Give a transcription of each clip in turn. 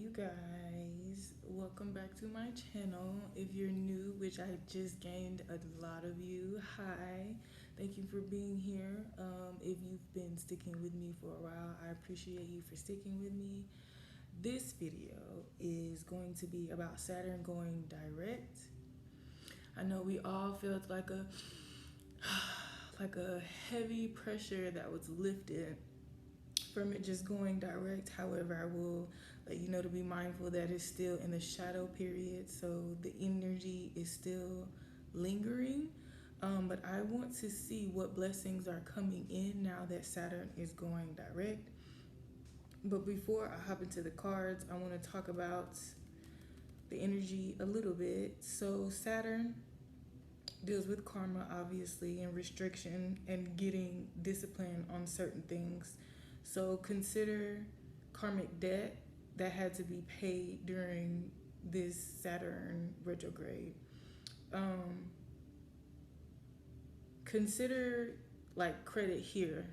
you guys, welcome back to my channel. If you're new, which I just gained a lot of you, hi, thank you for being here. If you've been sticking with me for a while, I appreciate you for sticking with me. This video is going to be about Saturn going direct. I know we all felt like a like a heavy pressure that was lifted from it just going direct. However, I will let you know to be mindful that it's still in the shadow period, so the energy is still lingering. But I want to see what blessings are coming in now that Saturn is going direct. But before I hop into the cards, I want to talk about the energy a little bit. So Saturn deals with karma, obviously, and restriction and getting discipline on certain things. So consider karmic debt that had to be paid during this Saturn retrograde. Consider like credit here.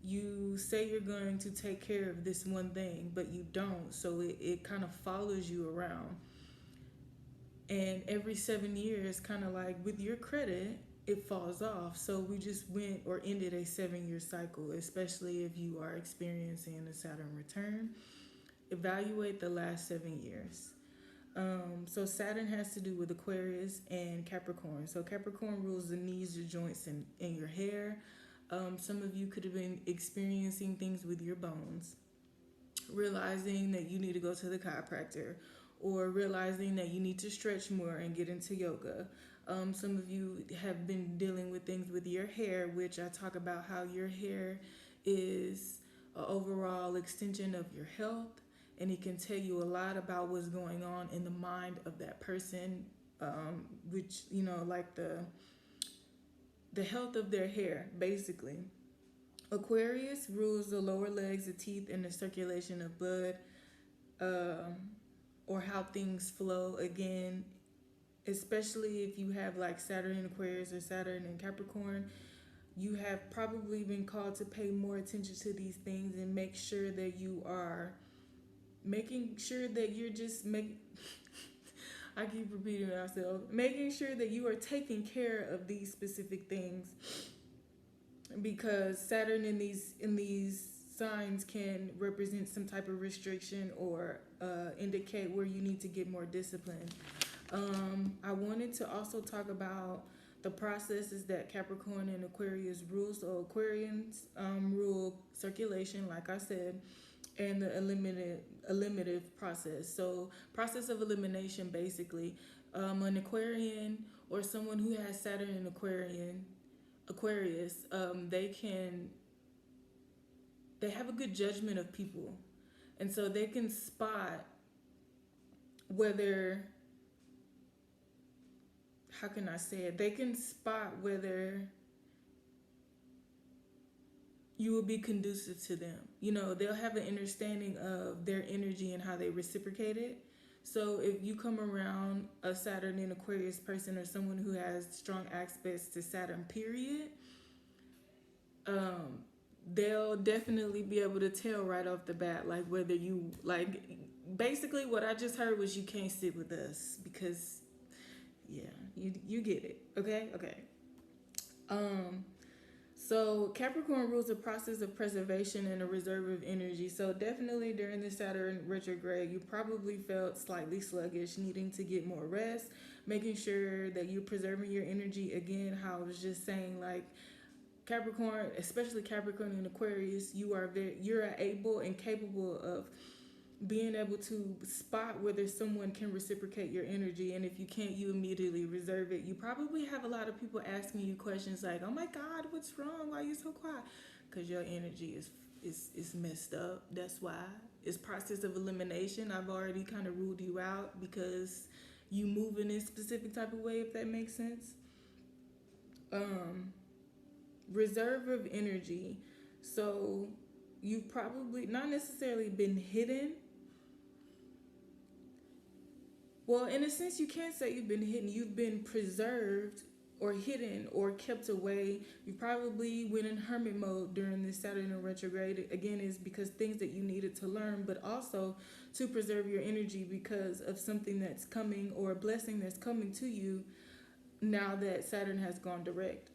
You say you're going to take care of this one thing, but you don't. So it kind of follows you around. And every 7 years, kind of like with your credit, it falls off. So we just went or ended a 7-year cycle, especially if you are experiencing a Saturn return. Evaluate the last 7 years. So Saturn has to do with Aquarius and Capricorn. So Capricorn rules the knees, your joints, and your hair. Some of you could have been experiencing things with your bones, realizing that you need to go to the chiropractor, or realizing that you need to stretch more and get into yoga. Some of you have been dealing with things with your hair, which I talk about how your hair is an overall extension of your health, and it can tell you a lot about what's going on in the mind of that person, which, like the health of their hair, basically. Aquarius rules the lower legs, the teeth, and the circulation of blood, or how things flow. Again, especially if you have like Saturn in Aquarius or Saturn in Capricorn, you have probably been called to pay more attention to these things and make sure that you are making sure that you're just making I keep repeating myself, making sure that you are taking care of these specific things, because Saturn in these signs can represent some type of restriction or indicate where you need to get more discipline. I wanted to also talk about the processes that Capricorn and Aquarius rule. So Aquarians rule circulation, like I said, and the eliminative process. So process of elimination, basically. An Aquarian or someone who has Saturn in Aquarius, they have a good judgment of people, and so they can spot whether, how can I say it? They can spot whether you will be conducive to them. They'll have an understanding of their energy and how they reciprocate it. So if you come around a Saturn in Aquarius person or someone who has strong aspects to Saturn, period, they'll definitely be able to tell right off the bat, like whether you like. Basically, what I just heard was you can't sit with us because, yeah, you get it. Okay. So Capricorn rules the process of preservation and a reserve of energy. So definitely during the Saturn retrograde, you probably felt slightly sluggish, needing to get more rest, making sure that you're preserving your energy. Again, how I was just saying, like Capricorn, especially Capricorn and Aquarius, you're able and capable of being able to spot whether someone can reciprocate your energy, and if you can't, you immediately reserve it. You probably have a lot of people asking you questions like, "Oh my God, what's wrong? Why are you so quiet?" Because your energy is messed up. That's why. It's process of elimination. I've already kind of ruled you out because you move in this specific type of way, if that makes sense. Reserve of energy. So you've probably not necessarily been hidden. Well, in a sense, you can't say you've been hidden. You've been preserved or hidden or kept away. You probably went in hermit mode during this Saturn in retrograde. Again, is because things that you needed to learn, but also to preserve your energy because of something that's coming or a blessing that's coming to you now that Saturn has gone direct.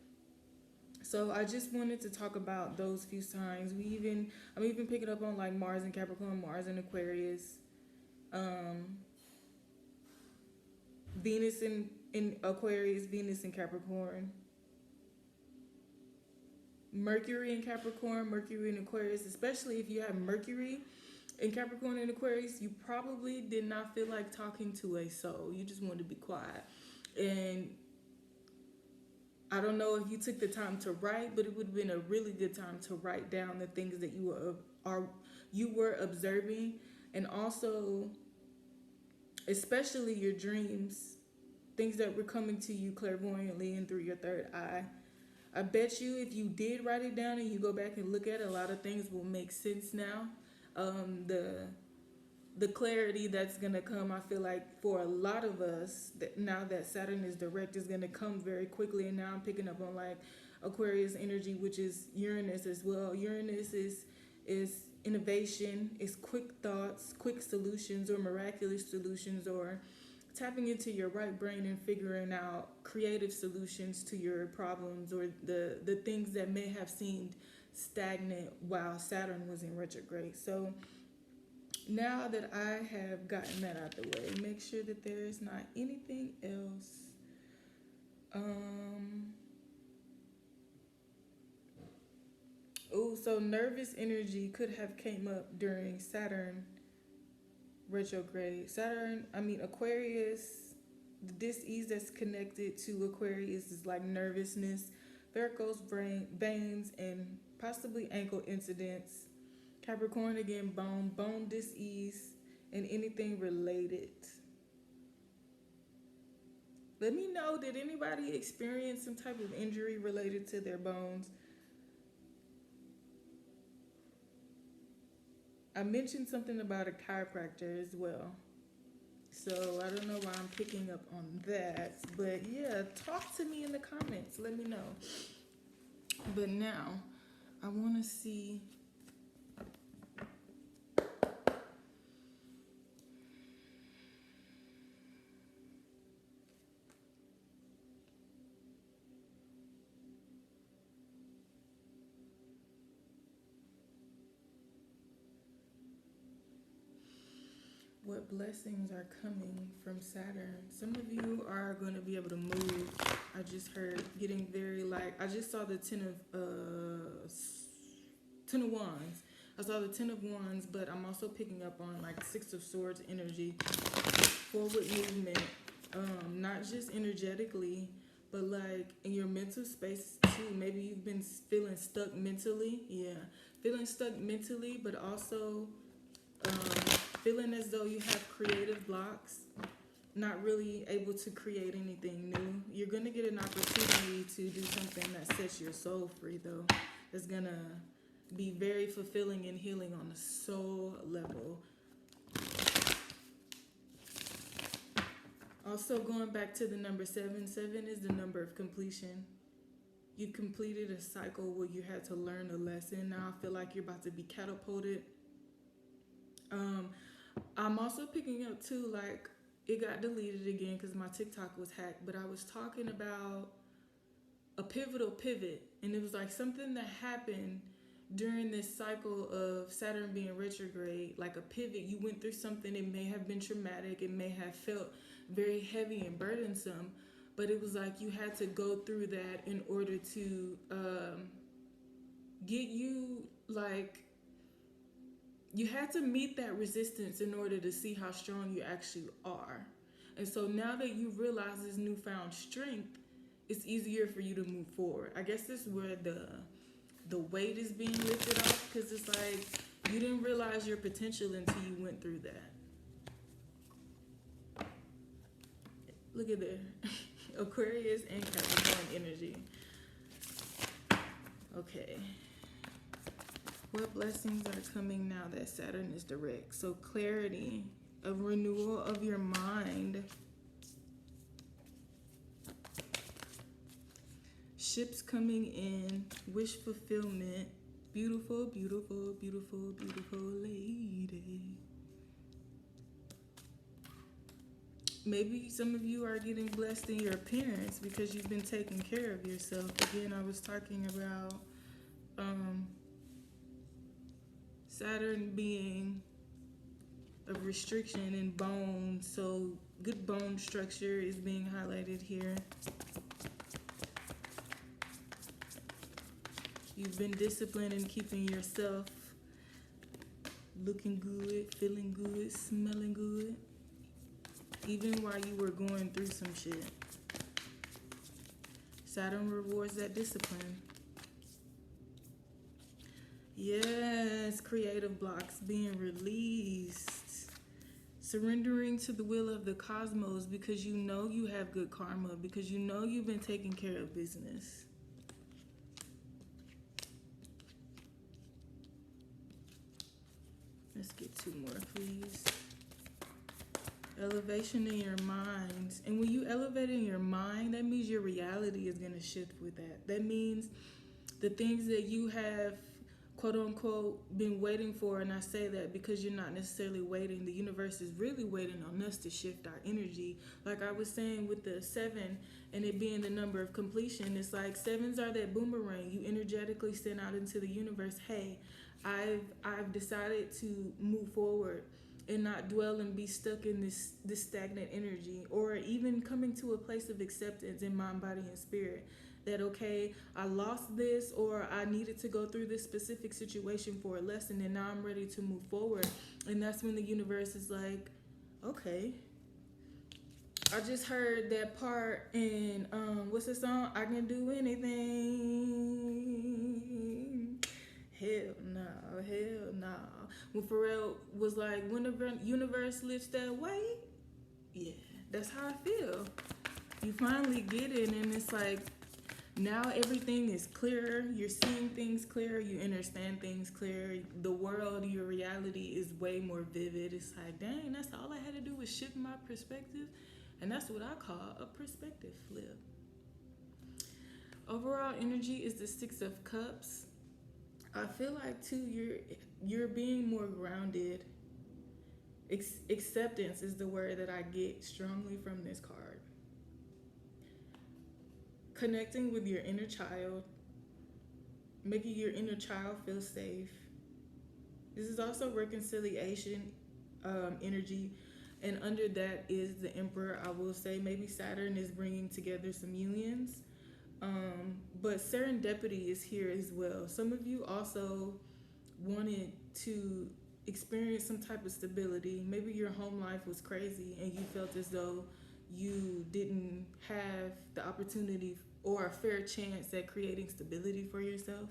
So I just wanted to talk about those few signs. I'm even picking up on like Mars and Capricorn, Mars and Aquarius, um, Venus in Aquarius, Venus in Capricorn, Mercury in Capricorn, Mercury in Aquarius. Especially if you have Mercury in Capricorn and Aquarius, you probably did not feel like talking to a soul. You just wanted to be quiet. And I don't know if you took the time to write, but it would have been a really good time to write down the things that you were observing, and also especially your dreams, things that were coming to you clairvoyantly and through your third eye. I bet you if you did write it down and you go back and look at it, a lot of things will make sense now. The clarity that's gonna come, I feel like for a lot of us, that now that Saturn is direct, is gonna come very quickly. And now I'm picking up on like Aquarius energy, which is Uranus as well. Uranus is innovation, is quick thoughts, quick solutions, or miraculous solutions, or tapping into your right brain and figuring out creative solutions to your problems or the things that may have seemed stagnant while Saturn was in retrograde. So now that I have gotten that out the way, make sure that there is not anything else. So nervous energy could have came up during Saturn retrograde. Aquarius, the dis-ease that's connected to Aquarius is like nervousness, varicose veins, and possibly ankle incidents. Capricorn again, bone dis-ease, and anything related. Let me know, did anybody experience some type of injury related to their bones? I mentioned something about a chiropractor as well. So I don't know why I'm picking up on that. But yeah, talk to me in the comments. Let me know. But now, I want to see... what blessings are coming from Saturn. Some of you are going to be able to move. I just heard getting very I just saw the ten of wands. I saw the 10 of wands, but I'm also picking up on like 6 of swords energy, forward movement, not just energetically, but like in your mental space too. Maybe you've been feeling stuck mentally. Yeah, feeling stuck mentally, but also feeling as though you have creative blocks, not really able to create anything new. You're going to get an opportunity to do something that sets your soul free, though. It's going to be very fulfilling and healing on a soul level. Also, going back to the number 7, 7 is the number of completion. You completed a cycle where you had to learn a lesson. Now I feel like you're about to be catapulted. I'm also picking up too, like, it got deleted again because my TikTok was hacked, but I was talking about a pivotal pivot, and it was like something that happened during this cycle of Saturn being retrograde, like a pivot. You went through something, it may have been traumatic, it may have felt very heavy and burdensome, but it was like you had to go through that in order to get you, like, you had to meet that resistance in order to see how strong you actually are. And so now that you realize this newfound strength, it's easier for you to move forward. I guess this is where the weight is being lifted off, because it's like you didn't realize your potential until you went through that. Look at there. Aquarius and Capricorn energy. Okay. What blessings are coming now that Saturn is direct? So clarity, a renewal of your mind. ships coming in, wish fulfillment, beautiful, beautiful, beautiful, beautiful lady. Maybe some of you are getting blessed in your appearance because you've been taking care of yourself. Again, I was talking about Saturn being a restriction in bone, so good bone structure is being highlighted here. You've been disciplined in keeping yourself looking good, feeling good, smelling good, even while you were going through some shit. Saturn rewards that discipline. Yes, creative blocks being released. Surrendering to the will of the cosmos because you know you have good karma, because you know you've been taking care of business. Let's get two more, please. Elevation in your mind. And when you elevate in your mind, that means your reality is going to shift with that. That means the things that you have, quote unquote, been waiting for, and I say that because you're not necessarily waiting. The universe is really waiting on us to shift our energy. Like I was saying with the 7 and it being the number of completion, it's like 7s are that boomerang. You energetically send out into the universe, hey, I've decided to move forward and not dwell and be stuck in this stagnant energy, or even coming to a place of acceptance in mind, body, and spirit. That, okay, I lost this, or I needed to go through this specific situation for a lesson, and now I'm ready to move forward. And that's when the universe is like, okay. I just heard that part in, what's the song? I Can Do Anything. Hell no, hell no. When Pharrell was like, when the universe lifts that weight, yeah, that's how I feel. You finally get it, and it's like, now everything is clearer. You're seeing things clearer. You understand things clearer. The world, your reality is way more vivid. It's like, dang, that's all I had to do was shift my perspective. And that's what I call a perspective flip. Overall energy is the 6 of Cups. I feel like too, you're being more grounded. Acceptance is the word that I get strongly from this card. Connecting with your inner child, making your inner child feel safe. This is also reconciliation energy, and under that is the Emperor. I will say maybe Saturn is bringing together some unions. But serendipity is here as well. Some of you also wanted to experience some type of stability. Maybe your home life was crazy and you felt as though you didn't have the opportunity or a fair chance at creating stability for yourself.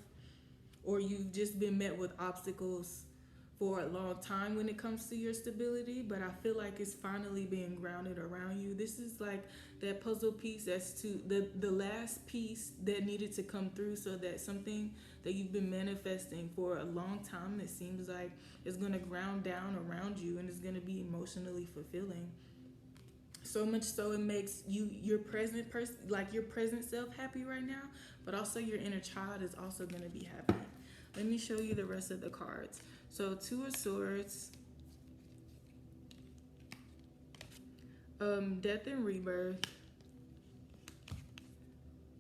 Or you've just been met with obstacles for a long time when it comes to your stability, but I feel like it's finally being grounded around you. This is like that puzzle piece as to the last piece that needed to come through, so that something that you've been manifesting for a long time, it seems like, is going to ground down around you and is going to be emotionally fulfilling. So much so it makes your present person, like your present self, happy right now, but also your inner child is also going to be happy. Let me show you the rest of the cards. So 2 of Swords, Death and Rebirth,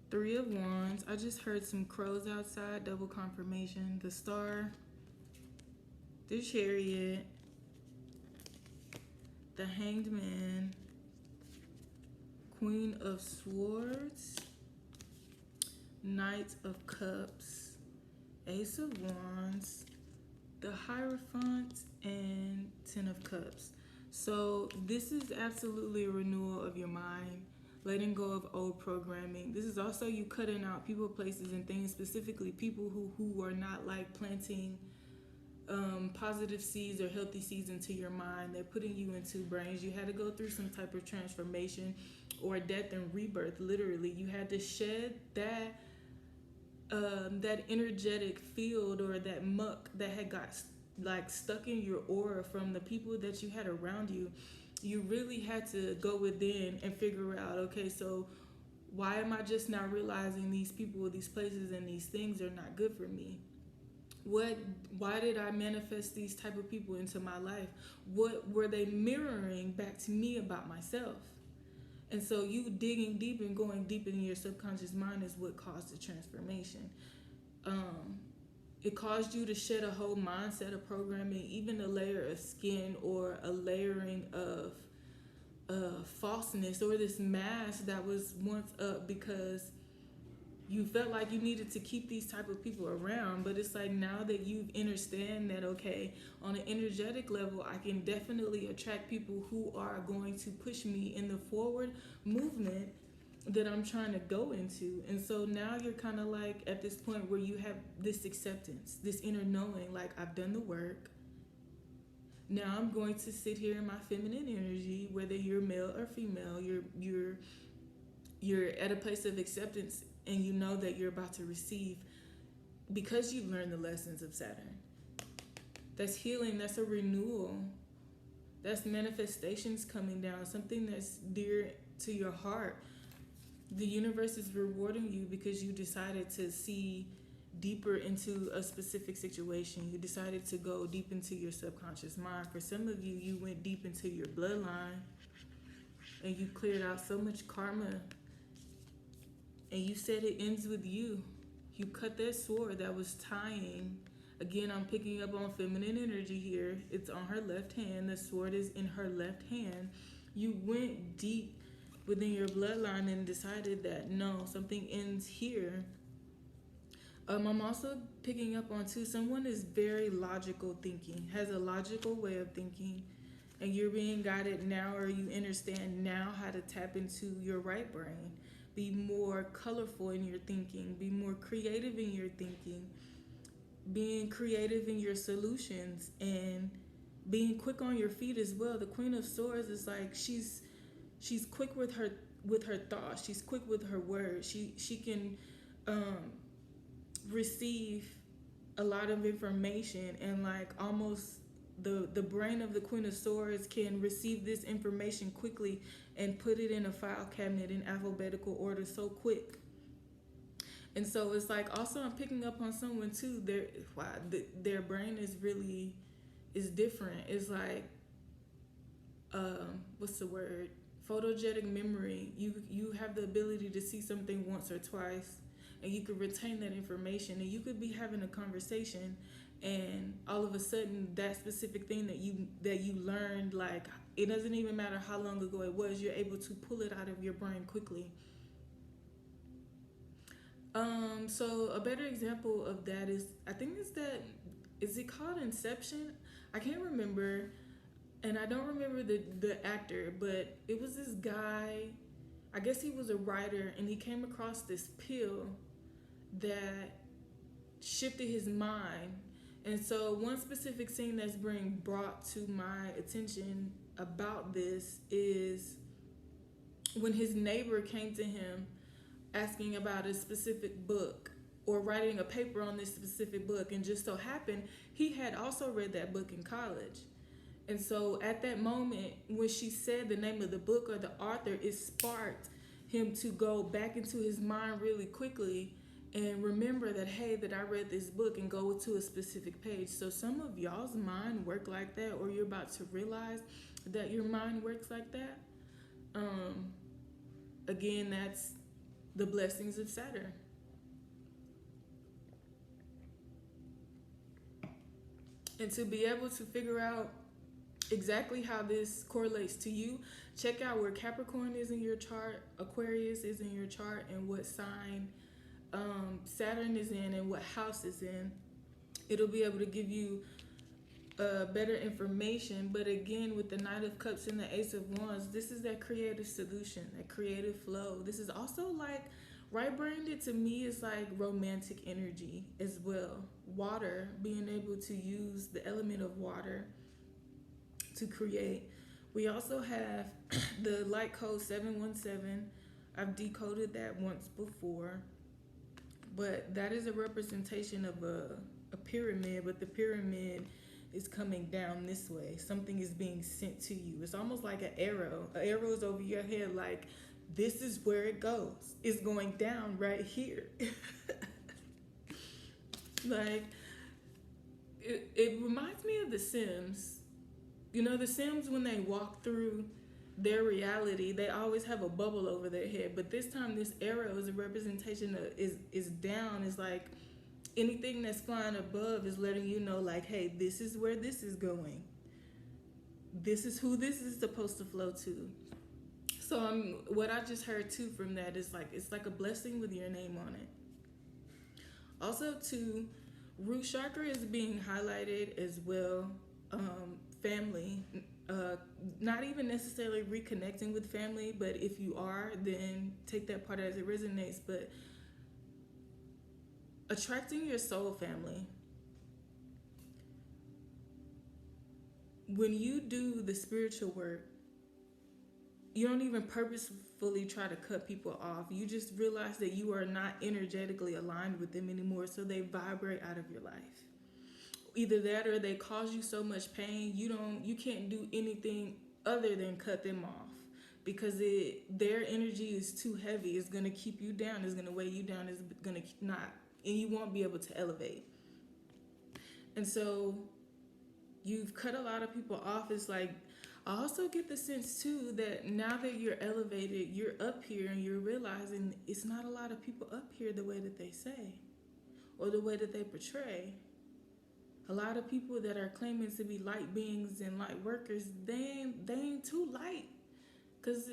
3 of Wands. I just heard some crows outside, double confirmation. The Star, the Chariot, the Hanged Man, Queen of Swords, Knight of Cups, Ace of Wands, the Hierophant, and 10 of Cups. So this is absolutely a renewal of your mind, letting go of old programming. This is also you cutting out people, places, and things, specifically people who are not like planting positive seeds or healthy seeds into your mind. They're putting you into brains. You had to go through some type of transformation or death and rebirth. Literally, you had to shed that energetic field or that muck that had got like stuck in your aura from the people that you had around you. You really had to go within and figure out, okay, so Why am I just now realizing these people, these places, and these things are not good for me? What Why did I manifest these type of people into my life? What were they mirroring back to me about myself? And so you digging deep and going deep in your subconscious mind is what caused the transformation. Um, it caused you to shed a whole mindset of programming, even a layer of skin or a layering of falseness or this mask that was once up because you felt like you needed to keep these type of people around. But it's like now that you understand that, okay, on an energetic level, I can definitely attract people who are going to push me in the forward movement that I'm trying to go into. And so now you're kind of like at this point where you have this acceptance, this inner knowing, like I've done the work. Now I'm going to sit here in my feminine energy, whether you're male or female, you're at a place of acceptance, and you know that you're about to receive because you've learned the lessons of Saturn. That's healing, that's a renewal, that's manifestations coming down, something that's dear to your heart. The universe is rewarding you because you decided to see deeper into a specific situation. You decided to go deep into your subconscious mind. For some of you, you went deep into your bloodline and you cleared out so much karma, and you said it ends with you. You cut that sword that was tying. Again, I'm picking up on feminine energy here. It's on her left hand. The sword is in her left hand. You went deep within your bloodline and decided that no, something ends here. I'm also picking up on too, someone is very logical thinking, has a logical way of thinking, and you're being guided now, or you understand now how to tap into your right brain. Be more colorful in your thinking, be more creative in your thinking, being creative in your solutions, and being quick on your feet as well. The Queen of Swords is like she's quick with her thoughts. She's quick with her words. She can receive a lot of information, and like almost the brain of the Queen of Swords can receive this information quickly and put it in a file cabinet in alphabetical order so quick. And so it's like also I'm picking up on someone too. Their brain is different. It's like what's the word? Photogenic memory. You have the ability to see something once or twice, and you could retain that information, and you could be having a conversation, and all of a sudden that specific thing that you learned, like it doesn't even matter how long ago it was, you're able to pull it out of your brain quickly. So a better example of that is, I think is it called Inception? I can't remember, and I don't remember the actor, but it was this guy, I guess he was a writer, and he came across this pill that shifted his mind. And so one specific scene that's being brought to my attention about this is when his neighbor came to him asking about a specific book or writing a paper on this specific book, and just so happened he had also read that book in college. And so at that moment when she said the name of the book or the author, it sparked him to go back into his mind really quickly and remember that, hey, that I read this book, and go to a specific page. So some of y'all's mind work like that, or you're about to realize that your mind works like that. Again, that's the blessings of Saturn. And to be able to figure out exactly how this correlates to you, check out where Capricorn is in your chart, Aquarius is in your chart, and what sign Saturn is in and what house is in. It'll be able to give you better information. But again, with the Knight of Cups and the Ace of Wands, this is that creative solution, that creative flow. This is also like right-brained to me is like romantic energy as well. Water, being able to use the element of water to create. We also have the light code 717. I've decoded that once before, but that is a representation of a pyramid, but the pyramid is coming down this way. Something is being sent to you. It's almost like an arrow. An arrow is over your head, like this is where it goes. It's going down right here. Like, it reminds me of The Sims. You know, The Sims, when they walk through their reality, they always have a bubble over their head. But this time, this arrow is a representation of is down. It's like anything that's flying above is letting you know, like, hey, this is where this is going. This is who this is supposed to flow to. So what I just heard too from that is like, it's like a blessing with your name on it. Also, too, root chakra is being highlighted as well. Family, not even necessarily reconnecting with family, but if you are, then take that part as it resonates. But attracting your soul family. When you do the spiritual work, you don't even purposefully try to cut people off. You just realize that you are not energetically aligned with them anymore, so they vibrate out of your life. Either that or they cause you so much pain, you can't do anything other than cut them off, because their energy is too heavy. It's going to keep you down. It's going to weigh you down. It's going to not, and you won't be able to elevate. And so you've cut a lot of people off. It's like, I also get the sense too that now that you're elevated, you're up here and you're realizing it's not a lot of people up here the way that they say or the way that they portray. A lot of people that are claiming to be light beings and light workers, they ain't too light, because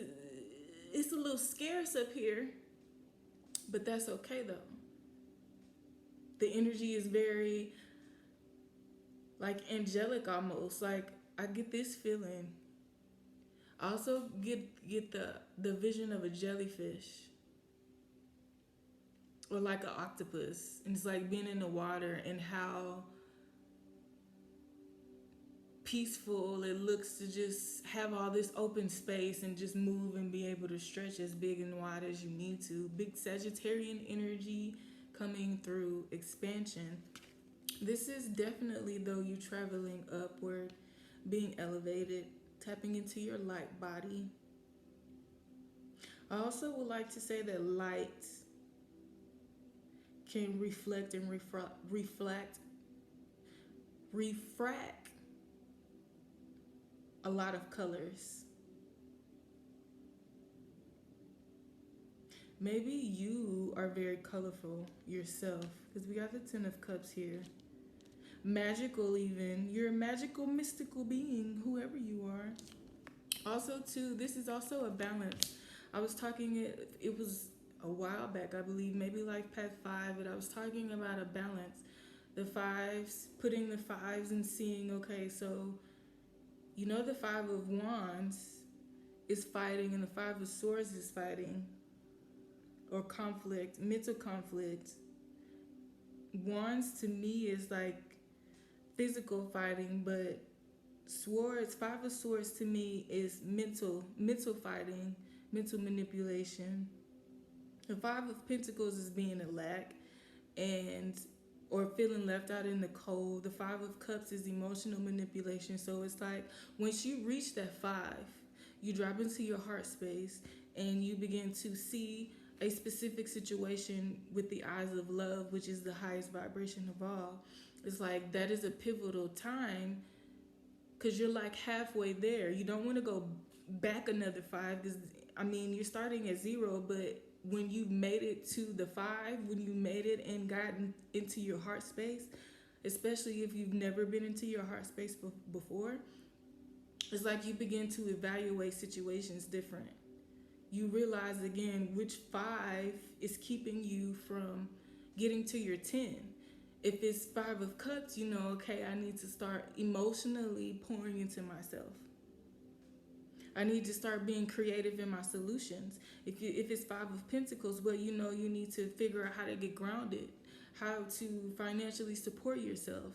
it's a little scarce up here. But that's okay though. The energy is very like angelic almost. Like, I get this feeling. I also get the vision of a jellyfish or like an octopus, and it's like being in the water and how peaceful it looks to just have all this open space and just move and be able to stretch as big and wide as you need to. Big Sagittarian energy coming through, expansion. This is definitely, though, you traveling upward, being elevated, tapping into your light body. I also would like to say that light can reflect and refract a lot of colors. Maybe you are very colorful yourself, because we got the Ten of Cups here. Magical even. You're a magical, mystical being, whoever you are. Also, too, this is also a balance. I was talking, it was a while back, I believe, maybe like Path 5, but I was talking about a balance. The fives, putting the fives and seeing, okay, so you know the Five of Wands is fighting and the Five of Swords is fighting, or conflict, mental conflict. Wands to me is like physical fighting, but Swords, Five of Swords to me is mental fighting, mental manipulation. The Five of Pentacles is being a lack or feeling left out in the cold. The Five of Cups is emotional manipulation. So it's like, once you reach that five, you drop into your heart space and you begin to see a specific situation with the eyes of love, which is the highest vibration of all. It's like, that is a pivotal time, because you're like halfway there. You don't want to go back another five, because I mean, you're starting at zero, but when you made it to the five, when you made it and gotten into your heart space, especially if you've never been into your heart space before, it's like you begin to evaluate situations different. You realize again which five is keeping you from getting to your 10. If it's Five of Cups, you know, okay, I need to start emotionally pouring into myself. I need to start being creative in my solutions. If it's Five of Pentacles, well, you know, you need to figure out how to get grounded, how to financially support yourself,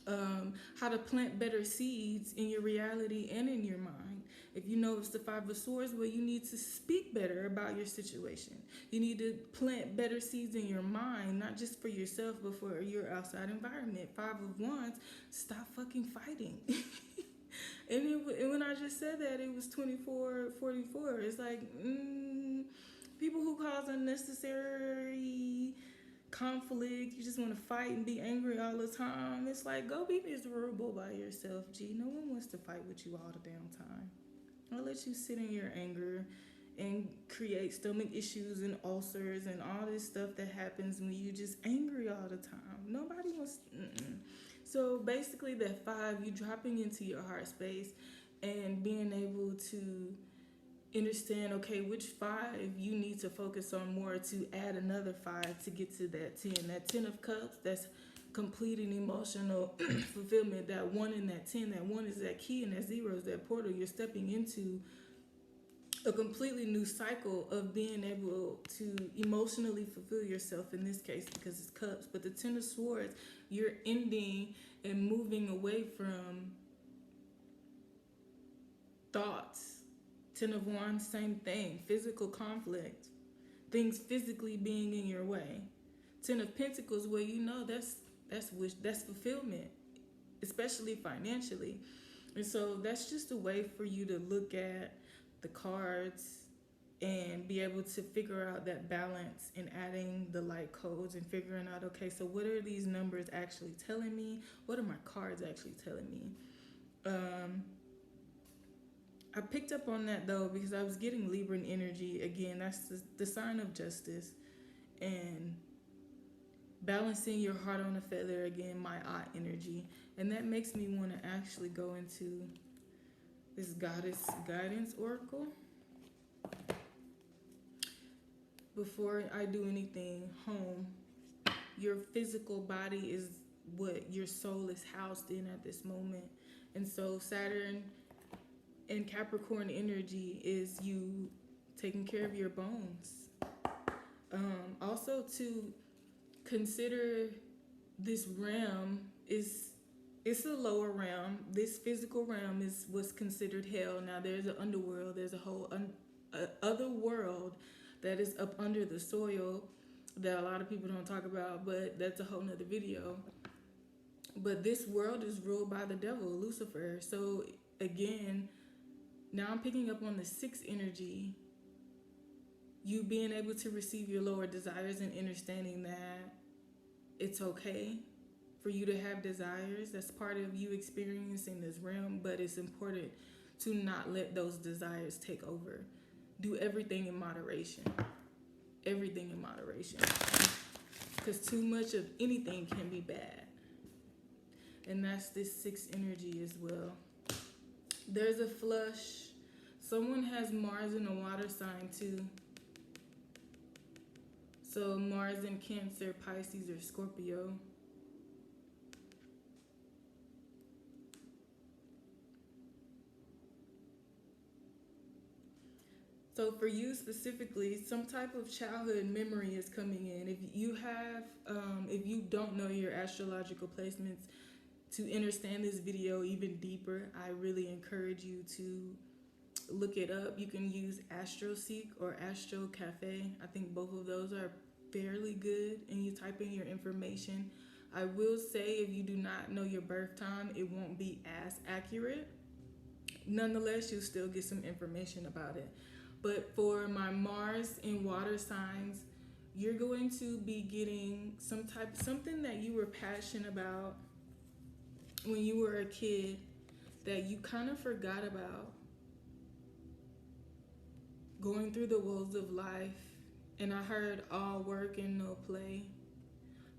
how to plant better seeds in your reality and in your mind. If you know it's the Five of Swords, well, you need to speak better about your situation. You need to plant better seeds in your mind, not just for yourself, but for your outside environment. Five of Wands, stop fucking fighting. And when I just said that, it was 24:44. It's like, people who cause unnecessary conflict, you just want to fight and be angry all the time. It's like, go be miserable by yourself, G. No one wants to fight with you all the damn time. I'll let you sit in your anger and create stomach issues and ulcers and all this stuff that happens when you just angry all the time. Nobody wants. So basically, that 5, you dropping into your heart space and being able to understand, okay, which 5 you need to focus on more to add another 5 to get to that 10. That 10 of cups, that's completing emotional fulfillment. That 1 and that 10, that 1 is that key and that 0 is that portal. You're stepping into a completely new cycle of being able to emotionally fulfill yourself in this case because it's cups. But the 10 of swords, you're ending and moving away from thoughts. 10 of wands, same thing. Physical conflict, things physically being in your way. 10 of pentacles, well, you know that's fulfillment, especially financially. And so that's just a way for you to look at the cards and be able to figure out that balance and adding the light codes and figuring out, okay, so what are these numbers actually telling me? What are my cards actually telling me? I picked up on that though because I was getting Libran energy again. That's the sign of justice and balancing your heart on a feather again, my eye energy. And that makes me want to actually go into this goddess guidance oracle. Before I do anything, home, your physical body is what your soul is housed in at this moment. And so Saturn and Capricorn energy is you taking care of your bones. Also to consider this realm it's a lower realm. This physical realm is what's considered hell. Now there's an underworld. There's a whole other world that is up under the soil that a lot of people don't talk about, but that's a whole nother video. But this world is ruled by the devil, Lucifer. So again, now I'm picking up on the 6 energy. You being able to receive your lower desires and understanding that it's okay for you to have desires. That's part of you experiencing this realm, but it's important to not let those desires take over. Do everything in moderation. Everything in moderation. Because too much of anything can be bad. And that's this 6 energy as well. There's a flush. Someone has Mars in a water sign too. So Mars in Cancer, Pisces, or Scorpio. So for you specifically, some type of childhood memory is coming in. If you don't know your astrological placements, to understand this video even deeper, I really encourage you to look it up. You can use AstroSeek or Astro Cafe. I think both of those are fairly good, and you type in your information. I will say if you do not know your birth time, it won't be as accurate. Nonetheless, you'll still get some information about it. But for my Mars in water signs, you're going to be getting something that you were passionate about when you were a kid that you kind of forgot about. Going through the woes of life, and I heard all work and no play.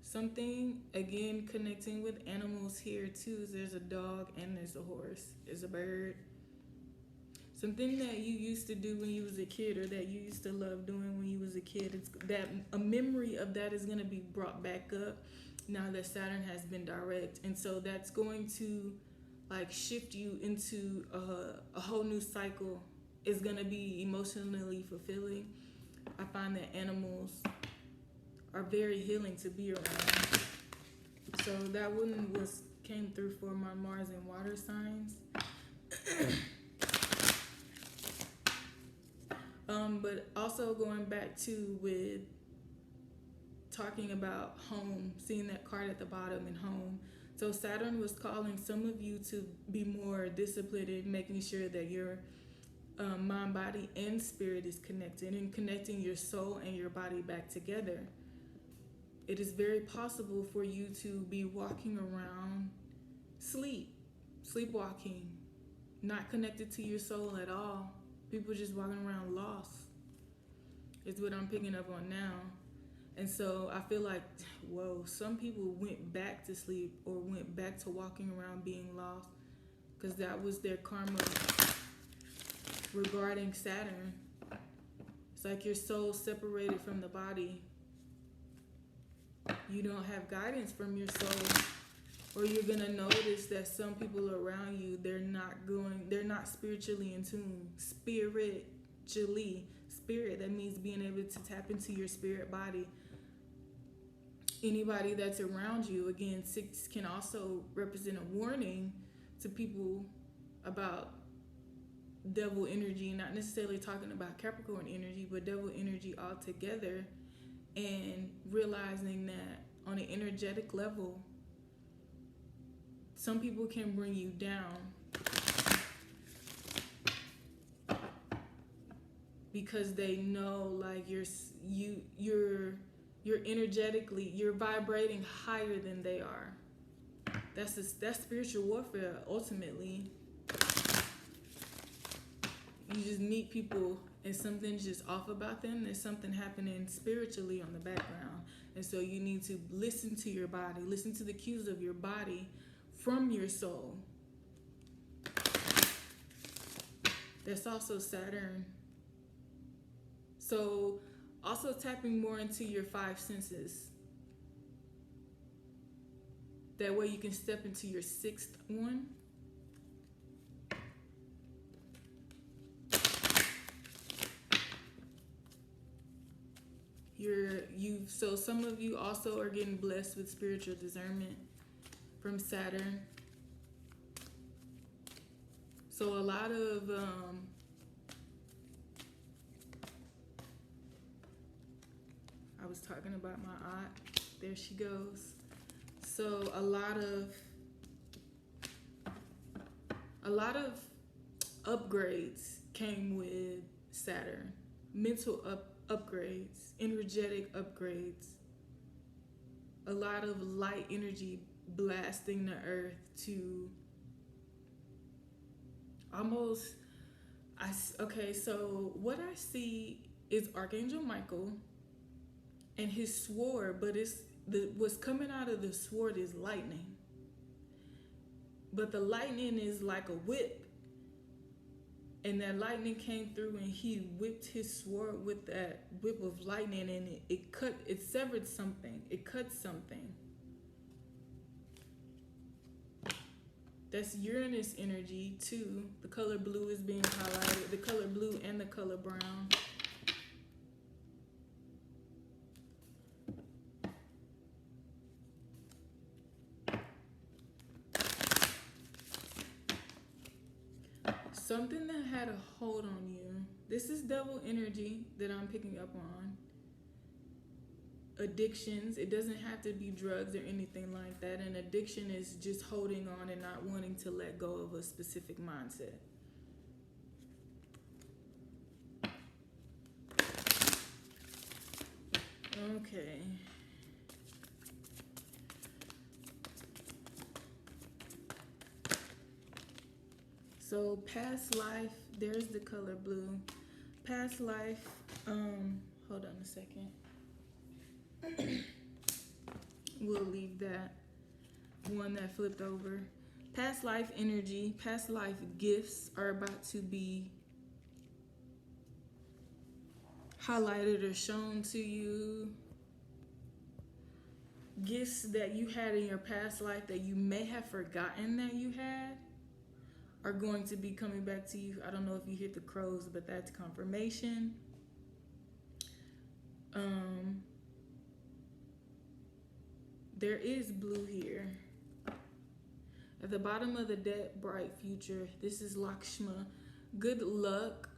Something, again, connecting with animals here too. There's a dog and there's a horse. There's a bird. Something that you used to do when you was a kid, or that you used to love doing when you was a kid. It's that a memory of that is going to be brought back up now that Saturn has been direct. And so that's going to like shift you into a whole new cycle. It's going to be emotionally fulfilling. I find that animals are very healing to be around. So that one came through for my Mars and water signs. But also going back to with talking about home, seeing that card at the bottom and home. So Saturn was calling some of you to be more disciplined in making sure that your mind, body, and spirit is connected, and connecting your soul and your body back together. It is very possible for you to be walking around sleepwalking, not connected to your soul at all. People just walking around lost is what I'm picking up on now. And so I feel like, whoa, some people went back to sleep or went back to walking around being lost because that was their karma regarding Saturn. It's like your soul separated from the body. You don't have guidance from your soul, or you're gonna notice that some people around you, they're not spiritually in tune. Spirit, that means being able to tap into your spirit body. Anybody that's around you, again, 6 can also represent a warning to people about devil energy, not necessarily talking about Capricorn energy, but devil energy altogether, and realizing that on an energetic level, some people can bring you down because they know, like, you're energetically, you're vibrating higher than they are. That's spiritual warfare ultimately. You just meet people and something's just off about them. There's something happening spiritually on the background. And so you need to listen to your body, listen to the cues of your body from your soul. That's also Saturn. So also tapping more into your 5 senses. That way you can step into your 6th one. So some of you also are getting blessed with spiritual discernment from Saturn. So a lot of I was talking about my aunt. There she goes. So a lot of upgrades came with Saturn. Mental upgrades, energetic upgrades. A lot of light energy blasting the earth to almost so what I see is Archangel Michael and his sword, but what's coming out of the sword is lightning. But the lightning is like a whip. And that lightning came through and he whipped his sword with that whip of lightning, and it severed something. It cut something. That's Uranus energy too. The color blue is being highlighted. The color blue and the color brown. Something that had a hold on you. This is devil energy that I'm picking up on. Addictions. It doesn't have to be drugs or anything like that. An addiction is just holding on and not wanting to let go of a specific mindset. Okay. So past life, there's the color blue. Past life, hold on a second. We'll leave that one that flipped over. Past life energy, past life gifts are about to be highlighted or shown to you. Gifts that you had in your past life that you may have forgotten that you had are going to be coming back to you. I don't know if you hit the crows, but that's confirmation. There is blue here. At the bottom of the deck, bright future. This is Lakshma. Good luck.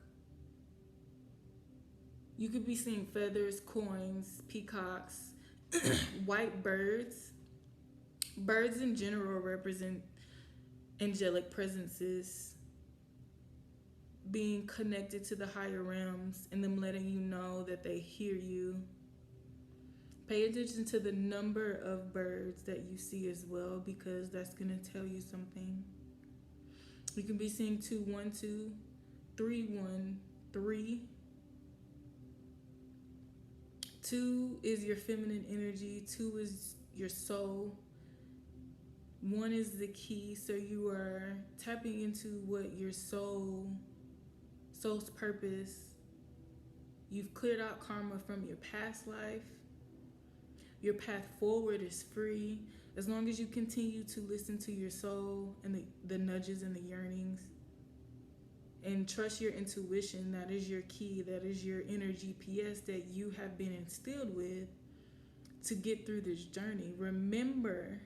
You could be seeing feathers, coins, peacocks, white birds. Birds in general represent angelic presences, being connected to the higher realms and them letting you know that they hear you. Pay attention to the number of birds that you see as well, because that's going to tell you something. You can be seeing 212, 313. 2 is your feminine energy, 2 is your soul, 1 is the key. So you are tapping into what your soul's purpose. You've cleared out karma from your past life. Your path forward is free as long as you continue to listen to your soul and the nudges and the yearnings, and trust your intuition. That is your key. That is your inner GPS that you have been instilled with to get through this journey. Remember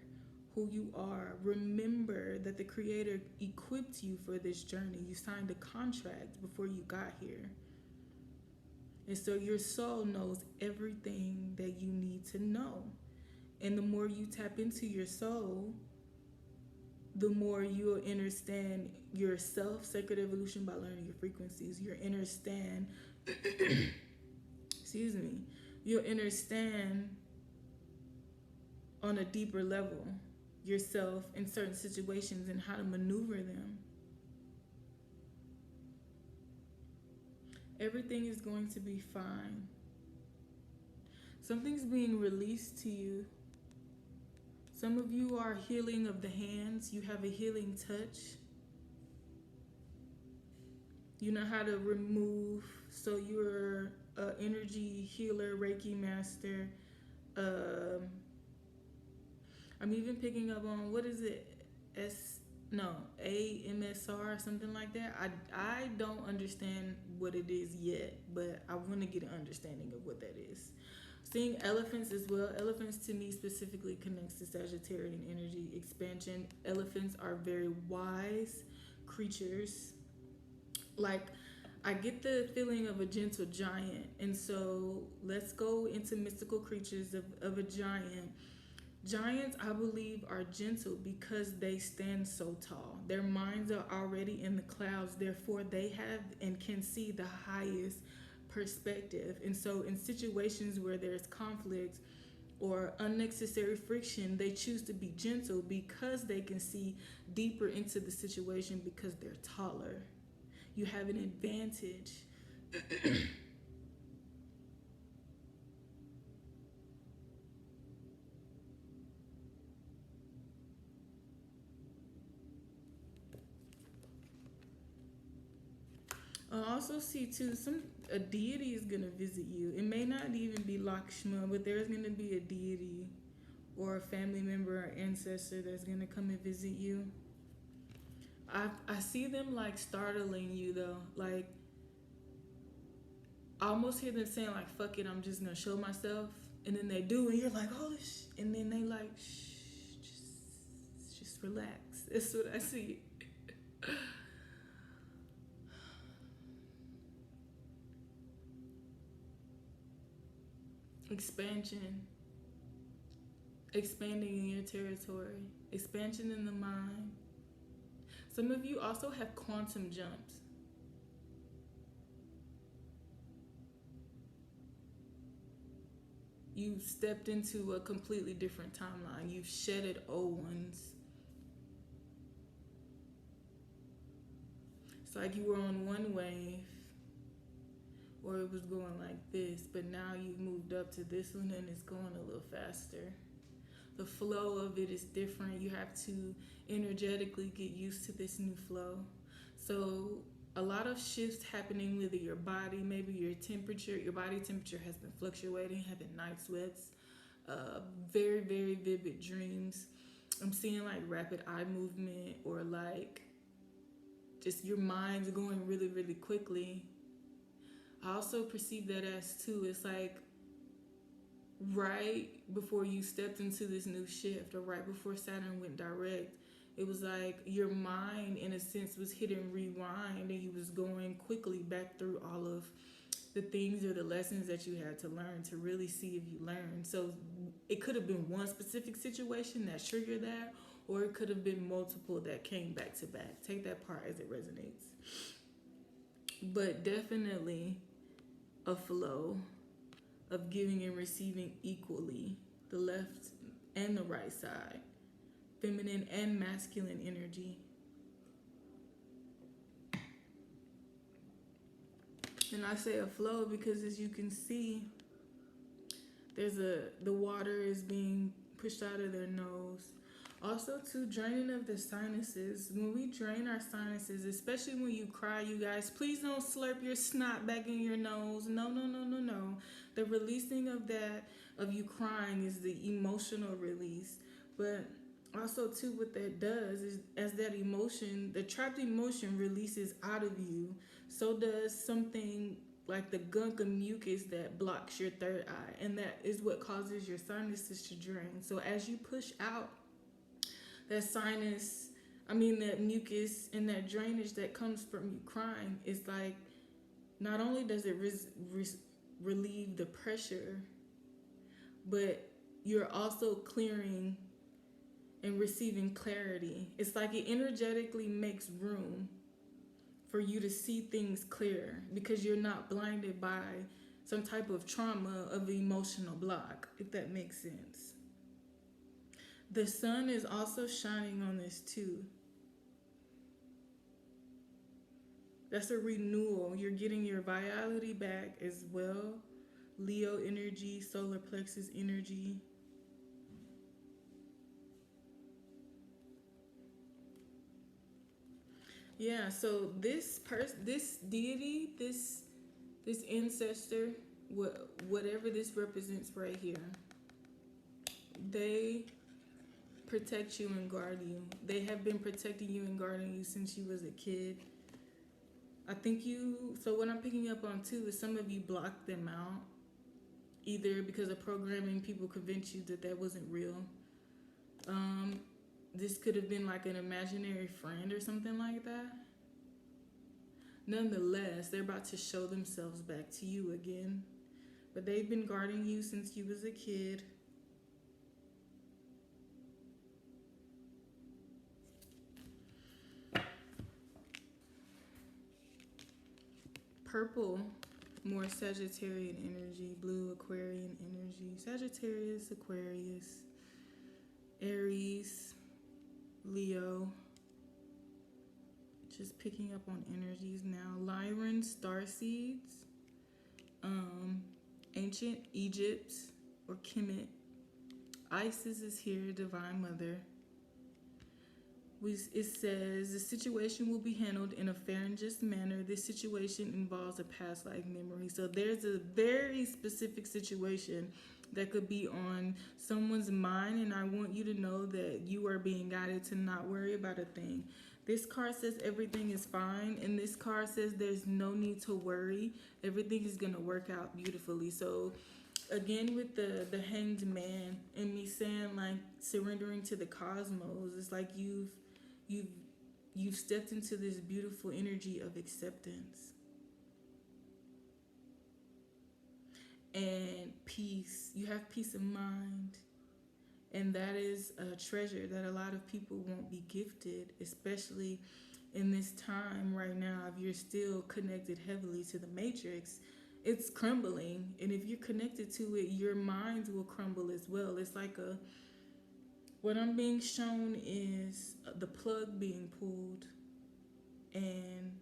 who you are. Remember that the Creator equipped you for this journey. You signed a contract before you got here. And so your soul knows everything that you need to know. And the more you tap into your soul, the more you'll understand yourself, sacred evolution, by learning your frequencies. You'll understand, excuse me, you'll understand on a deeper level yourself in certain situations and how to maneuver them. Everything is going to be fine. Something's being released to you. Some of you are healing of the hands. You have a healing touch. You know how to remove. So you're an energy healer, Reiki master. I'm even picking up on, what is it? AMSR, something like that. I don't understand what it is yet, but I want to get an understanding of what that is. Seeing elephants as well. Elephants to me specifically connects to Sagittarian energy expansion. Elephants are very wise creatures. Like, I get the feeling of a gentle giant. And so let's go into mystical creatures of a giant. Giants, I believe, are gentle because they stand so tall. Their minds are already in the clouds. Therefore, they have and can see the highest perspective. And so in situations where there's conflict or unnecessary friction, they choose to be gentle because they can see deeper into the situation because they're taller. You have an advantage. I also see too, a deity is gonna visit you. It may not even be Lakshma, but there's gonna be a deity or a family member or ancestor that's gonna come and visit you. I see them like startling you though. Like, I almost hear them saying like, "Fuck it, I'm just gonna show myself," and then they do, and you're like, "Holy sh!" And then they like, "Shh, just relax." That's what I see. Expansion. Expanding in your territory. Expansion in the mind. Some of you also have quantum jumps. You've stepped into a completely different timeline. You've shedded old ones. It's like you were on one wave, or it was going like this, but now you've moved up to this one and it's going a little faster. The flow of it is different. You have to energetically get used to this new flow. So a lot of shifts happening with your body. Maybe your body temperature has been fluctuating, having night sweats, very, very vivid dreams. I'm seeing like rapid eye movement, or like just your mind's going really, really quickly. I also perceive that as too, it's like right before you stepped into this new shift, or right before Saturn went direct, it was like your mind in a sense was hitting rewind, and you was going quickly back through all of the things or the lessons that you had to learn to really see if you learned. So it could have been one specific situation that triggered that, or it could have been multiple that came back to back. Take that part as it resonates. But definitely a flow of giving and receiving equally, the left and the right side, feminine and masculine energy. And I say a flow because, as you can see, the water is being pushed out of their nose. Also, too, draining of the sinuses. When we drain our sinuses, especially when you cry, you guys, please don't slurp your snot back in your nose. No, no, no, no, no. The releasing of that, of you crying, is the emotional release. But also, too, what that does is, as that emotion, the trapped emotion releases out of you, so does something like the gunk of mucus that blocks your third eye. And that is what causes your sinuses to drain. So as you push out that that mucus and that drainage that comes from you crying, it's like, not only does it relieve the pressure, but you're also clearing and receiving clarity. It's like it energetically makes room for you to see things clear because you're not blinded by some type of trauma of emotional block, if that makes sense. The sun is also shining on this too. That's a renewal. You're getting your vitality back as well. Leo energy, solar plexus energy. Yeah, so this deity, this ancestor, whatever this represents right here, they protect you and guard you. They have been protecting you and guarding you since you was a kid. So what I'm picking up on too is some of you blocked them out, either because of programming, people convinced you that wasn't real. This could have been like an imaginary friend or something like that. Nonetheless, they're about to show themselves back to you again. But they've been guarding you since you was a kid. Purple, more Sagittarian energy. Blue, Aquarian energy. Sagittarius, Aquarius, Aries, Leo. Just picking up on energies now. Lyran, starseeds. Ancient Egypt or Kemet. Isis is here, Divine Mother. It says, the situation will be handled in a fair and just manner. This situation involves a past life memory. So there's a very specific situation that could be on someone's mind, and I want you to know that you are being guided to not worry about a thing. This card says everything is fine, and this card says there's no need to worry. Everything is going to work out beautifully. So again, with the Hanged Man and me saying like surrendering to the cosmos, it's like you've stepped into this beautiful energy of acceptance and peace. You have peace of mind, and that is a treasure that a lot of people won't be gifted, especially in this time right now. If you're still connected heavily to the matrix, it's crumbling, and if you're connected to it, your minds will crumble as well. It's like what I'm being shown is the plug being pulled and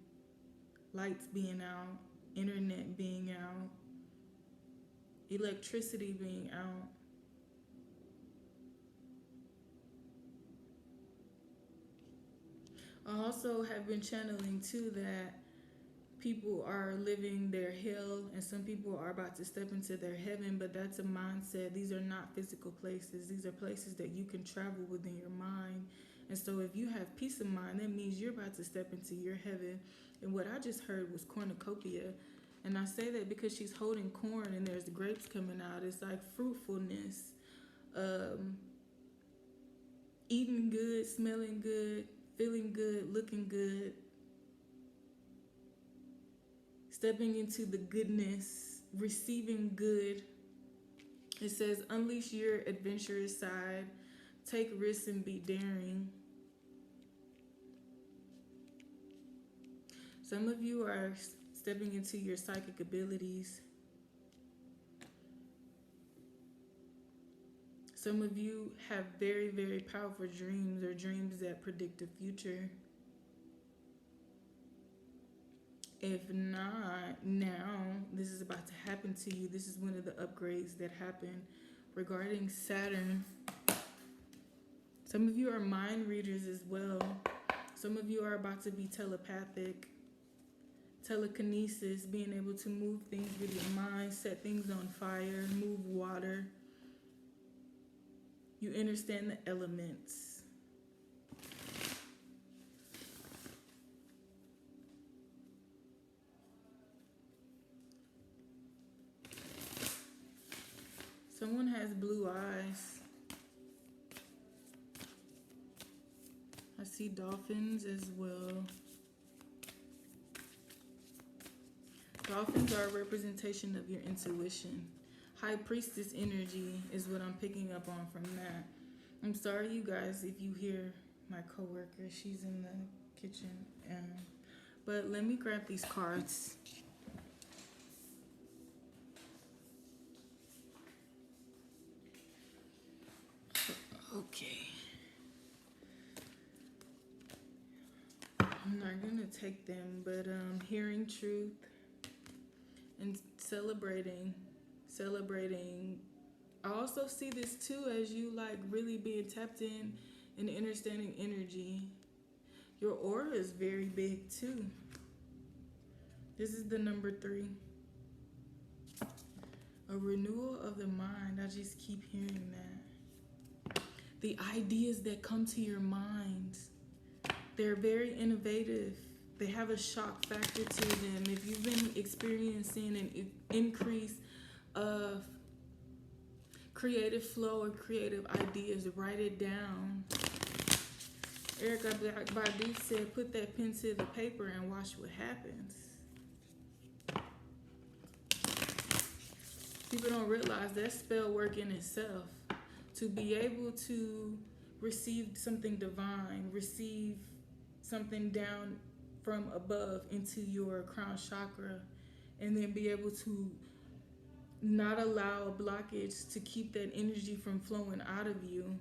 lights being out, internet being out, electricity being out. I also have been channeling too that people are living their hell and some people are about to step into their heaven, but that's a mindset. These are not physical places. These are places that you can travel within your mind. And so if you have peace of mind, that means you're about to step into your heaven. And what I just heard was cornucopia. And I say that because she's holding corn and there's grapes coming out. It's like fruitfulness, eating good, smelling good, feeling good, looking good, stepping into the goodness, receiving good. It says, unleash your adventurous side, take risks and be daring. Some of you are stepping into your psychic abilities. Some of you have very, very powerful dreams or dreams that predict the future. If not, now this is about to happen to you. This is one of the upgrades that happen regarding Saturn. Some of you are mind readers as well. Some of you are about to be telepathic. Telekinesis, being able to move things with your mind, set things on fire, move water. You understand the elements. Someone has blue eyes. I see dolphins as well. Dolphins are a representation of your intuition. High priestess energy is what I'm picking up on from that. I'm sorry, you guys, if you hear my coworker. She's in the kitchen. But let me grab these cards. Okay. I'm not going to take them, but hearing truth and celebrating. I also see this too as you like really being tapped in and understanding energy. Your aura is very big too. This is the number 3. A renewal of the mind. I just keep hearing that. The ideas that come to your mind, they're very innovative. They have a shock factor to them. If you've been experiencing an increase of creative flow or creative ideas, write it down. Erykah Badu said, put that pen to the paper and watch what happens. People don't realize that spell work in itself. To be able to receive something divine, receive something down from above into your crown chakra, and then be able to not allow a blockage to keep that energy from flowing out of you.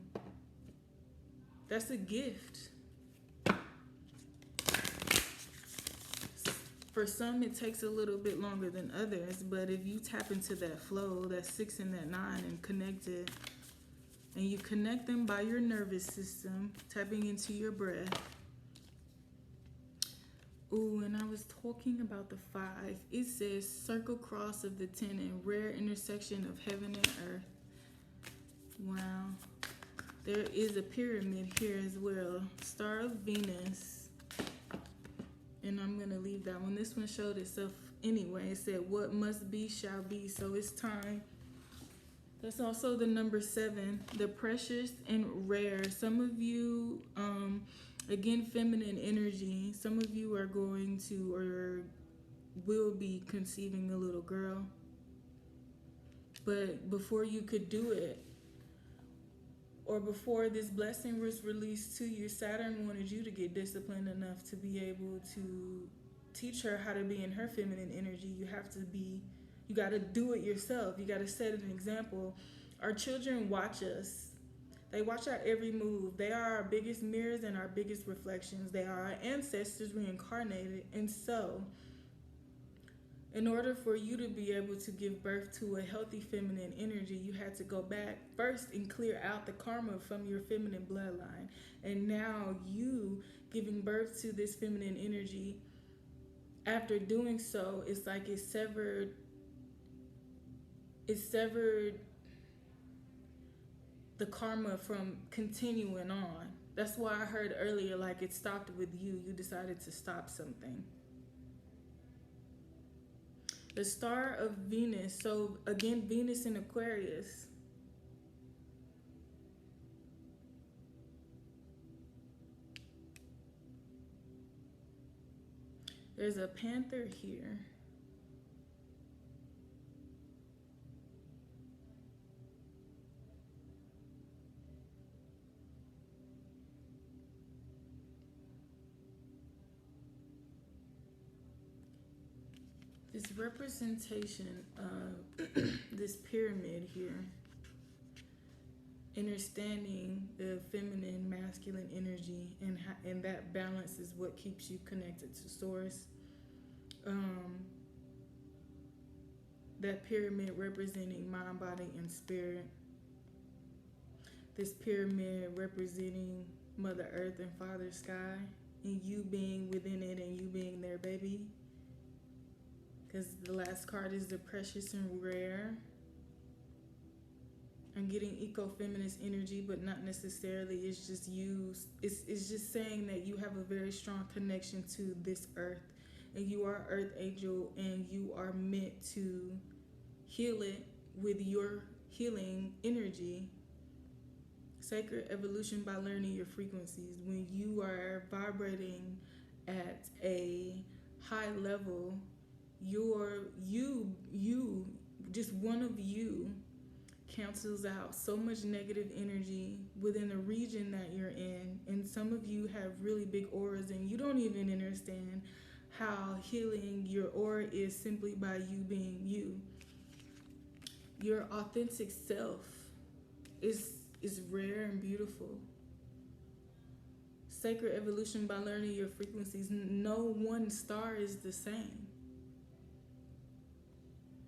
That's a gift. For some, it takes a little bit longer than others, but if you tap into that flow, that 6 and that 9, and connect it, and you connect them by your nervous system, tapping into your breath. Ooh, and I was talking about the 5. It says circle cross of the 10 and rare intersection of heaven and earth. Wow. There is a pyramid here as well. Star of Venus. And I'm going to leave that one. This one showed itself anyway. It said what must be shall be. So it's time. That's also the number 7. The precious and rare. Some of you... again, feminine energy. Some of you are going to or will be conceiving a little girl. But before you could do it, or before this blessing was released to you, Saturn wanted you to get disciplined enough to be able to teach her how to be in her feminine energy. You got to do it yourself. You got to set an example. Our children watch us. They watch our every move. They are our biggest mirrors and our biggest reflections. They are our ancestors reincarnated. And so, in order for you to be able to give birth to a healthy feminine energy, you had to go back first and clear out the karma from your feminine bloodline. And now you giving birth to this feminine energy, after doing so, it's like it severed the karma from continuing on. That's why I heard earlier, like it stopped with you. You decided to stop something. The star of Venus. So again, Venus in Aquarius. There's a panther here. This representation of this pyramid here, understanding the feminine, masculine energy, and that balance is what keeps you connected to source. That pyramid representing mind, body, and spirit. This pyramid representing Mother Earth and Father Sky, and you being within it and you being there, baby. Because the last card is the precious and rare. I'm getting eco-feminist energy, but not necessarily. It's just you. It's just saying that you have a very strong connection to this earth, and you are Earth Angel, and you are meant to heal it with your healing energy. Sacred evolution by learning your frequencies. When you are vibrating at a high level, you, just one of you cancels out so much negative energy within the region that you're in. And some of you have really big auras and you don't even understand how healing your aura is simply by you being you. Your authentic self is rare and beautiful. Sacred evolution by learning your frequencies. No one star is the same.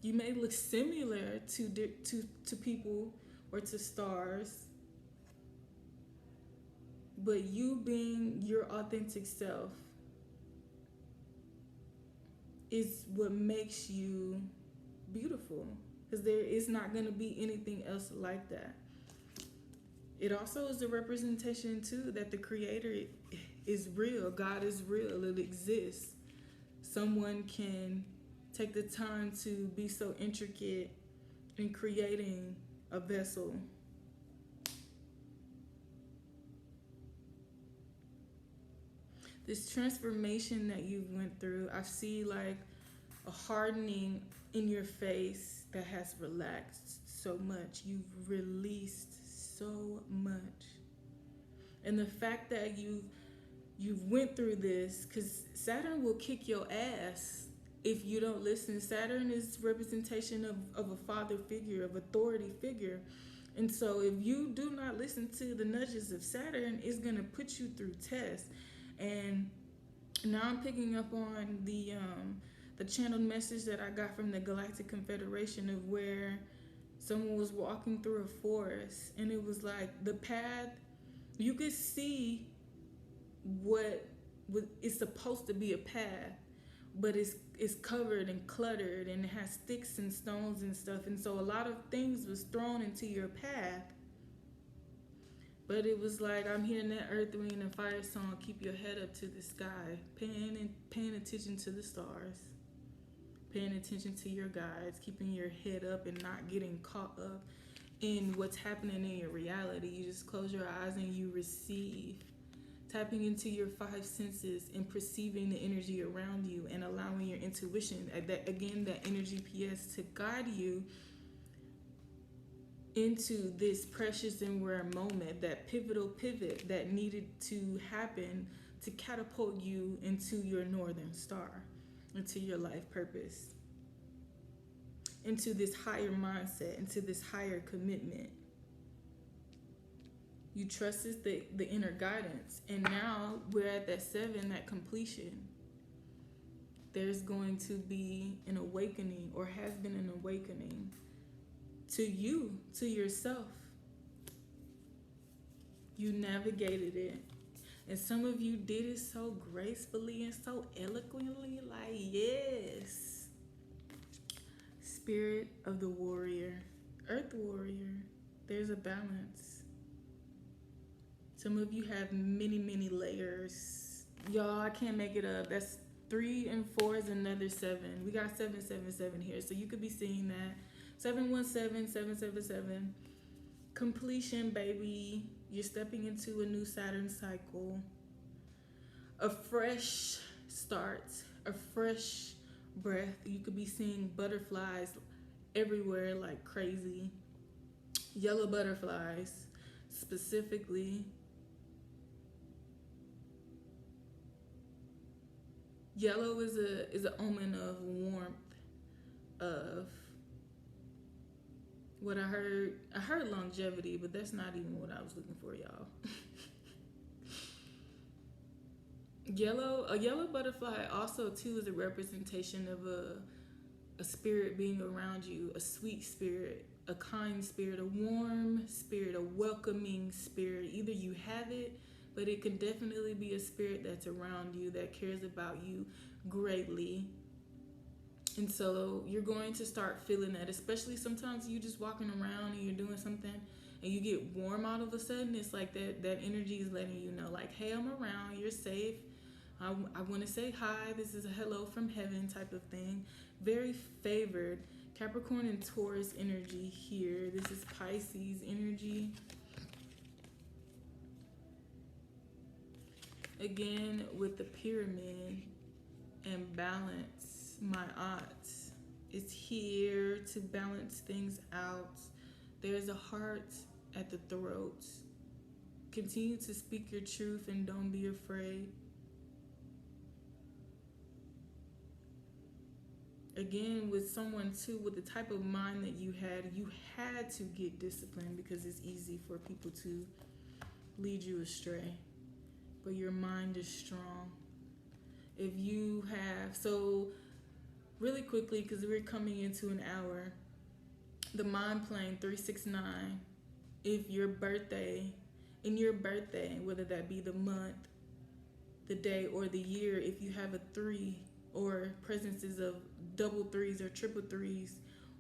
You may look similar to people or to stars, but you being your authentic self is what makes you beautiful, because there is not going to be anything else like that. It also is a representation too that the Creator is real. God is real. It exists. Someone can take the time to be so intricate in creating a vessel. This transformation that you went through, I see like a hardening in your face that has relaxed so much. You've released so much. And the fact that you've went through this, because Saturn will kick your ass if you don't listen. Saturn is representation of a father figure, of authority figure. And so if you do not listen to the nudges of Saturn, it's going to put you through tests. And now I'm picking up on the channeled message that I got from the Galactic Confederation of where someone was walking through a forest, and it was like the path, you could see what is supposed to be a path, but it's covered and cluttered, and it has sticks and stones and stuff, and so a lot of things was thrown into your path. But it was like, I'm hearing that Earth, Wind, and Fire song, keep your head up to the sky, paying attention to the stars, paying attention to your guides, keeping your head up and not getting caught up in what's happening in your reality. You just close your eyes and you receive, tapping into your five senses and perceiving the energy around you and allowing your intuition, that energy PS, to guide you into this precious and rare moment, that pivotal pivot that needed to happen to catapult you into your northern star, into your life purpose, into this higher mindset, into this higher commitment. You trusted the inner guidance, and now we're at that 7, that completion. There's going to be an awakening, or has been an awakening, to you, to yourself. You navigated it. And some of you did it so gracefully and so eloquently, like, yes. Spirit of the warrior, Earth warrior, there's a balance. Some of you have many, many layers. Y'all, I can't make it up. That's 3 and 4 is another 7. We got 777 here, so you could be seeing that. 717, 777. Completion, baby. You're stepping into a new Saturn cycle. A fresh start, a fresh breath. You could be seeing butterflies everywhere like crazy. Yellow butterflies, specifically. Yellow is an omen of warmth of what I heard. I heard longevity, but that's not even what I was looking for, y'all. A yellow butterfly also too is a representation of a spirit being around you, a sweet spirit, a kind spirit, a warm spirit, a welcoming spirit. Either you have it, but it can definitely be a spirit that's around you that cares about you greatly. And so you're going to start feeling that, especially sometimes you just walking around and you're doing something and you get warm all of a sudden. It's like that energy is letting you know, like, hey, I'm around, you're safe. I want to say hi. This is a hello from heaven type of thing. Very favored. Capricorn and Taurus energy here. This is Pisces energy. Again, with the pyramid and balance, my aunt is here to balance things out. There's a heart at the throat. Continue to speak your truth and don't be afraid. Again, with someone too, with the type of mind that you had to get disciplined because it's easy for people to lead you astray. But your mind is strong. If you have, so really quickly, because we're coming into an hour, the mind plane 369, if your birthday, in your birthday, whether that be the month, the day, or the year, if you have a 3 or presences of double 3s or triple 3s,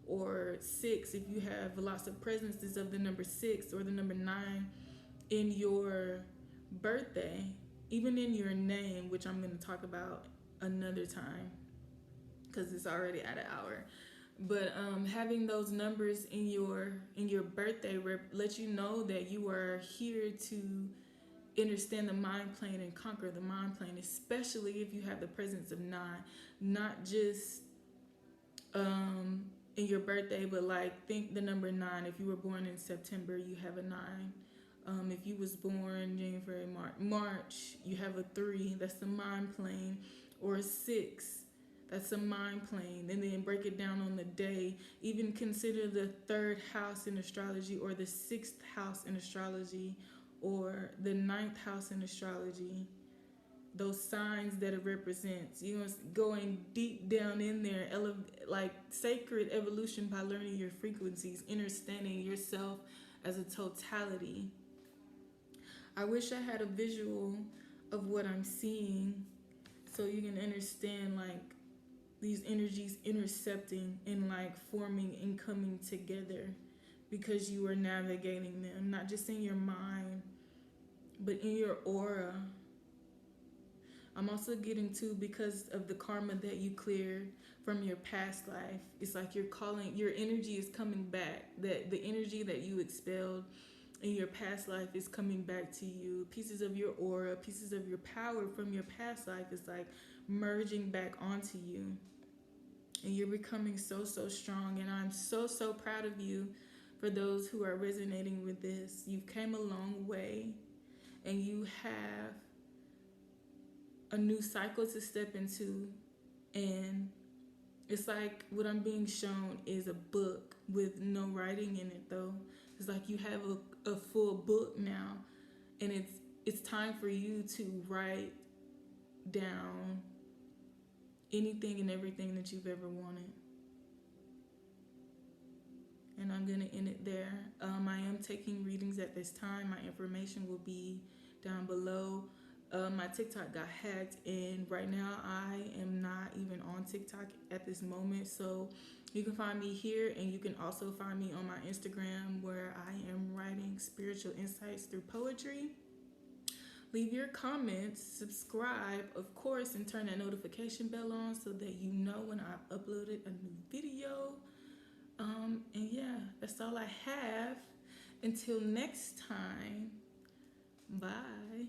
or 6, if you have lots of presences of the number 6 or the number 9 in your birthday, even in your name, which I'm going to talk about another time because it's already at an hour. But having those numbers in your birthday lets you know that you are here to understand the mind plane and conquer the mind plane, especially if you have the presence of 9, not just in your birthday, but like think the number 9. If you were born in September, you have a 9. If you was born January, March, you have a 3. That's the mind plane, or a 6. That's a mind plane. And then break it down on the day. Even consider the 3rd house in astrology, or the 6th house in astrology, or the 9th house in astrology. Those signs that it represents. You know, going deep down in there, like sacred evolution by learning your frequencies, understanding yourself as a totality. I wish I had a visual of what I'm seeing so you can understand like these energies intercepting and like forming and coming together because you are navigating them, not just in your mind, but in your aura. I'm also getting to, because of the karma that you cleared from your past life, it's like you're calling, your energy is coming back. That the energy that you expelled in your past life is coming back to you. Pieces of your aura, pieces of your power from your past life is like merging back onto you. And you're becoming so strong. And I'm so proud of you for those who are resonating with this. You've came a long way, and you have a new cycle to step into. And it's like what I'm being shown is a book with no writing in it, though. It's like you have a full book now, and it's time for you to write down anything and everything that you've ever wanted. And I'm going to end it there. I am taking readings at this time. My information will be down below. My TikTok got hacked, and right now I am not even on TikTok at this moment. So you can find me here, and you can also find me on my Instagram, where I am writing spiritual insights through poetry. Leave your comments, subscribe, of course, and turn that notification bell on so that you know when I've uploaded a new video. And yeah, that's all I have. Until next time, bye.